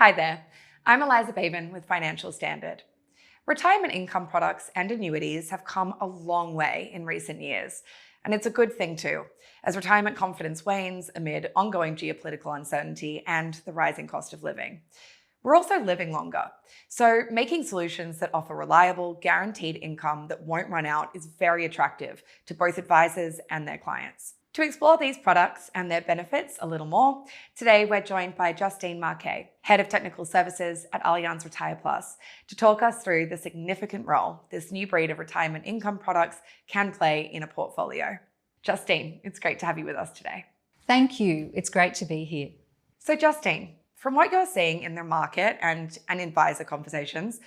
Hi there, I'm Eliza Baven with Financial Standard. Retirement income products and annuities have come a long way in recent years, and it's a good thing too, as retirement confidence wanes amid ongoing geopolitical uncertainty and the rising cost of living. We're also living longer, so making solutions that offer reliable, guaranteed income that won't run out is very attractive to both advisors and their clients. To explore these products and their benefits a little more, today we're joined by Justine Marquet, Head of Technical Services at Allianz Retire Plus, to talk us through the significant role this new breed of retirement income products can play in a portfolio. Justine, it's great to have you with us today. Thank you. It's great to be here. So Justine, from what you're seeing in the market and advisor conversations,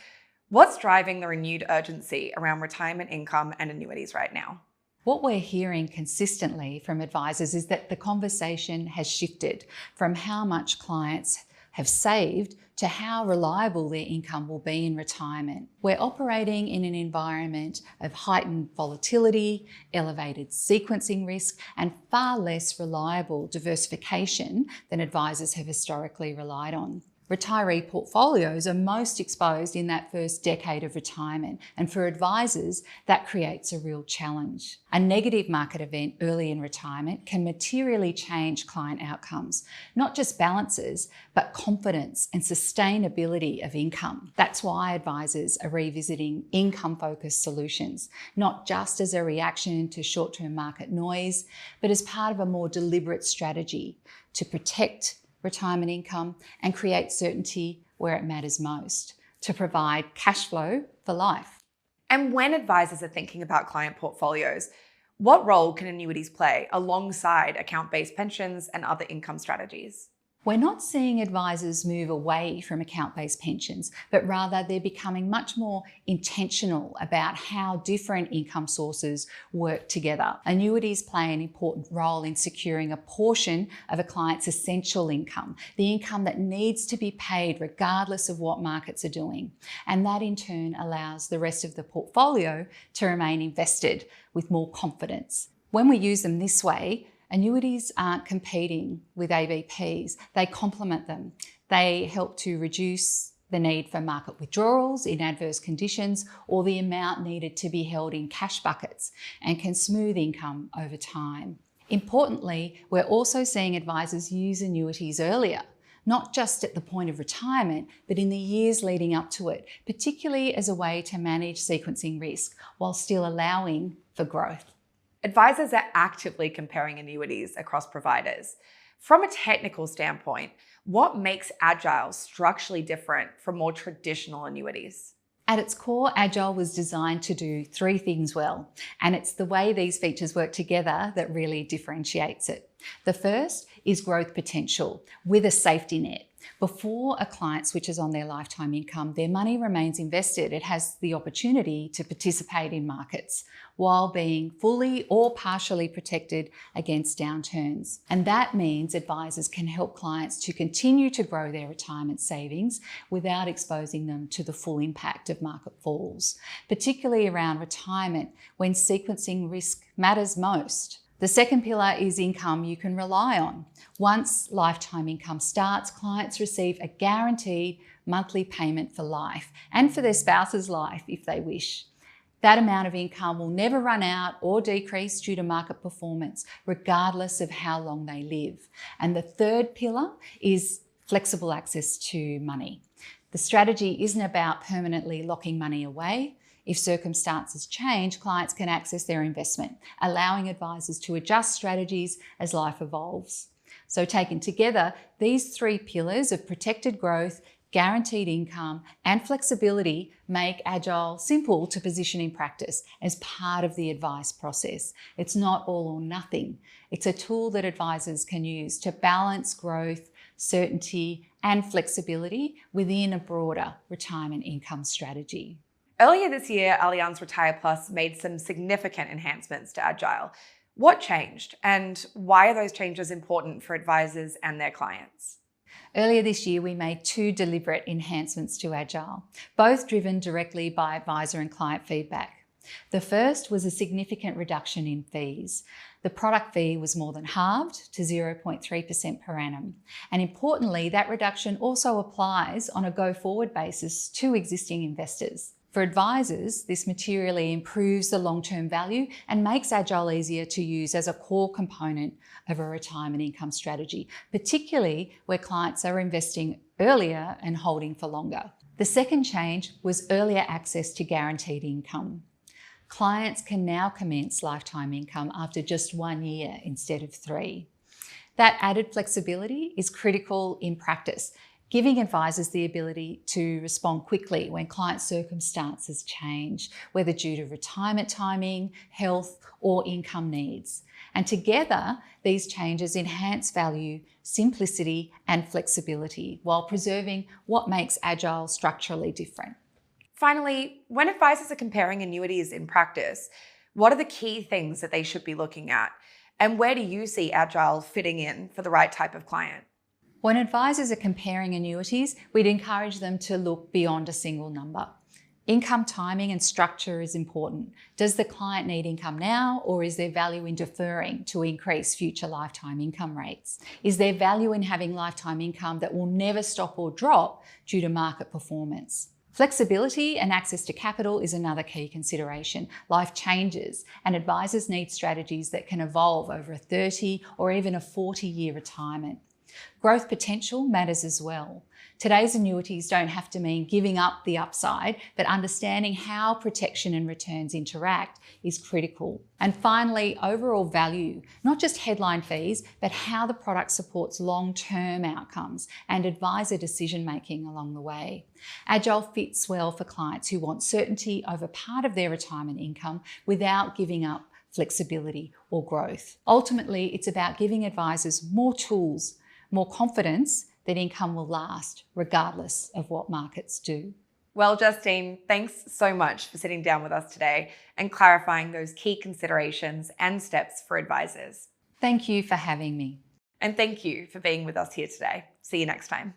what's driving the renewed urgency around retirement income and annuities right now? What we're hearing consistently from advisors is that the conversation has shifted from how much clients have saved to how reliable their income will be in retirement. We're operating in an environment of heightened volatility, elevated sequencing risk, and far less reliable diversification than advisors have historically relied on. Retiree portfolios are most exposed in that first decade of retirement, and for advisors, that creates a real challenge. A negative market event early in retirement can materially change client outcomes, not just balances, but confidence and sustainability of income. That's why advisors are revisiting income-focused solutions, not just as a reaction to short-term market noise, but as part of a more deliberate strategy to protect retirement income and create certainty where it matters most, to provide cash flow for life. And when advisors are thinking about client portfolios, what role can annuities play alongside account-based pensions and other income strategies? We're not seeing advisors move away from account-based pensions, but rather they're becoming much more intentional about how different income sources work together. Annuities play an important role in securing a portion of a client's essential income, the income that needs to be paid regardless of what markets are doing. And that in turn allows the rest of the portfolio to remain invested with more confidence. When we use them this way, annuities aren't competing with ABPs, they complement them. They help to reduce the need for market withdrawals in adverse conditions or the amount needed to be held in cash buckets, and can smooth income over time. Importantly, we're also seeing advisors use annuities earlier, not just at the point of retirement, but in the years leading up to it, particularly as a way to manage sequencing risk while still allowing for growth. Advisors are actively comparing annuities across providers. From a technical standpoint, what makes AGILE structurally different from more traditional annuities? At its core, AGILE was designed to do three things well, and it's the way these features work together that really differentiates it. The first is growth potential with a safety net. Before a client switches on their lifetime income, their money remains invested. It has the opportunity to participate in markets while being fully or partially protected against downturns. And that means advisors can help clients to continue to grow their retirement savings without exposing them to the full impact of market falls, particularly around retirement when sequencing risk matters most. The second pillar is income you can rely on. Once lifetime income starts, clients receive a guaranteed monthly payment for life and for their spouse's life if they wish. That amount of income will never run out or decrease due to market performance, regardless of how long they live. And the third pillar is flexible access to money. The strategy isn't about permanently locking money away. If circumstances change, clients can access their investment, allowing advisors to adjust strategies as life evolves. So taken together, these three pillars of protected growth, guaranteed income, and flexibility make AGILE simple to position in practice as part of the advice process. It's not all or nothing. It's a tool that advisors can use to balance growth, certainty, and flexibility within a broader retirement income strategy. Earlier this year, Allianz Retire Plus made some significant enhancements to AGILE. What changed, and why are those changes important for advisors and their clients? Earlier this year, we made two deliberate enhancements to AGILE, both driven directly by advisor and client feedback. The first was a significant reduction in fees. The product fee was more than halved to 0.3% per annum. And importantly, that reduction also applies on a go-forward basis to existing investors. For advisors, this materially improves the long-term value and makes AGILE easier to use as a core component of a retirement income strategy, particularly where clients are investing earlier and holding for longer. The second change was earlier access to guaranteed income. Clients can now commence lifetime income after just 1 year instead of 3. That added flexibility is critical in practice, giving advisors the ability to respond quickly when client circumstances change, whether due to retirement timing, health, or income needs. And together, these changes enhance value, simplicity, and flexibility while preserving what makes AGILE structurally different. Finally, when advisors are comparing annuities in practice, what are the key things that they should be looking at? And where do you see AGILE fitting in for the right type of client? When advisors are comparing annuities, we'd encourage them to look beyond a single number. Income timing and structure is important. Does the client need income now, or is there value in deferring to increase future lifetime income rates? Is there value in having lifetime income that will never stop or drop due to market performance? Flexibility and access to capital is another key consideration. Life changes, and advisors need strategies that can evolve over a 30 or even a 40-year retirement. Growth potential matters as well. Today's annuities don't have to mean giving up the upside, but understanding how protection and returns interact is critical. And finally, overall value, not just headline fees, but how the product supports long-term outcomes and advisor decision-making along the way. AGILE fits well for clients who want certainty over part of their retirement income without giving up flexibility or growth. Ultimately, it's about giving advisors more tools, more confidence that income will last regardless of what markets do. Well, Justine, thanks so much for sitting down with us today and clarifying those key considerations and steps for advisors. Thank you for having me. And thank you for being with us here today. See you next time.